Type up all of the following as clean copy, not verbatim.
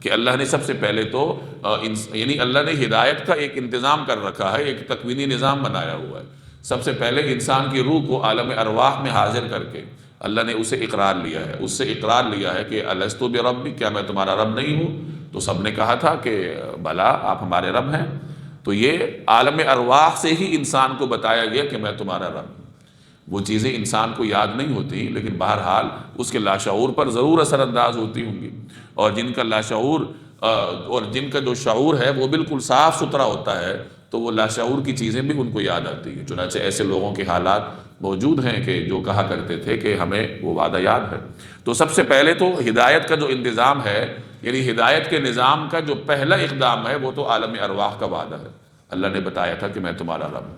کہ اللہ نے سب سے پہلے تو یعنی اللہ نے ہدایت کا ایک انتظام کر رکھا ہے، ایک تکوینی نظام بنایا ہوا ہے۔ سب سے پہلے انسان کی روح کو عالم ارواح میں حاضر کر کے اللہ نے اسے اقرار لیا ہے، اس سے اقرار لیا ہے کہ الست بربی، کیا میں تمہارا رب نہیں ہوں؟ تو سب نے کہا تھا کہ بلا، آپ ہمارے رب ہیں۔ تو یہ عالم ارواح سے ہی انسان کو بتایا گیا کہ میں تمہارا رب ہوں۔ وہ چیزیں انسان کو یاد نہیں ہوتی، لیکن بہرحال اس کے لاشعور پر ضرور اثر انداز ہوتی ہوں گی، اور جن کا لاشعور اور جن کا جو شعور ہے وہ بالکل صاف ستھرا ہوتا ہے تو وہ لاشعور کی چیزیں بھی ان کو یاد آتی ہیں۔ چنانچہ ایسے لوگوں کے حالات موجود ہیں کہ جو کہا کرتے تھے کہ ہمیں وہ وعدہ یاد ہے۔ تو سب سے پہلے تو ہدایت کا جو انتظام ہے، یعنی ہدایت کے نظام کا جو پہلا اقدام ہے وہ تو عالم ارواح کا وعدہ ہے۔ اللہ نے بتایا تھا کہ میں تمہارا رب ہوں۔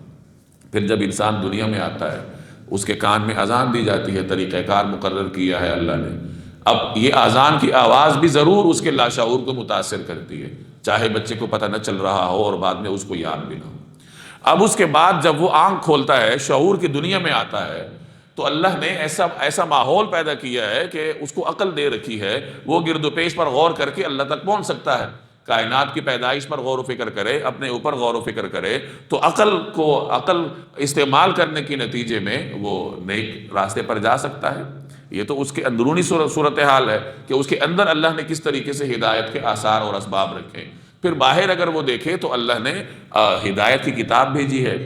پھر جب انسان دنیا میں آتا ہے، اس کے کان میں اذان دی جاتی ہے، طریقہ کار مقرر کیا ہے اللہ نے۔ اب یہ اذان کی آواز بھی ضرور اس کے لاشعور کو متاثر کرتی ہے، چاہے بچے کو پتہ نہ چل رہا ہو اور بعد میں اس کو یاد بھی نہ ہو۔ اب اس کے بعد جب وہ آنکھ کھولتا ہے، شعور کی دنیا میں آتا ہے، تو اللہ نے ایسا ماحول پیدا کیا ہے کہ اس کو عقل دے رکھی ہے، وہ گرد و پیش پر غور کر کے اللہ تک پہنچ سکتا ہے۔ کائنات کی پیدائش پر غور و فکر کرے، اپنے اوپر غور و فکر کرے، تو عقل استعمال کرنے کے نتیجے میں وہ نیک راستے پر جا سکتا ہے۔ یہ تو اس کے اندرونی صورتحال ہے کہ اس کے اندر اللہ نے کس طریقے سے ہدایت کے آثار اور اسباب رکھے۔ پھر باہر اگر وہ دیکھے تو اللہ نے ہدایت کی کتاب بھیجی ہے،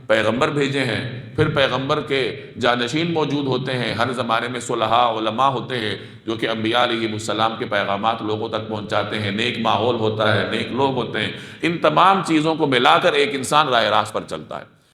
پیغمبر بھیجے ہیں، پھر پیغمبر کے جانشین موجود ہوتے ہیں، ہر زمانے میں صلحاء علماء ہوتے ہیں جو کہ انبیاء علیہ السلام کے پیغامات لوگوں تک پہنچاتے ہیں، نیک ماحول ہوتا ہے، نیک لوگ ہوتے ہیں۔ ان تمام چیزوں کو ملا کر ایک انسان راہ راست پر چلتا ہے۔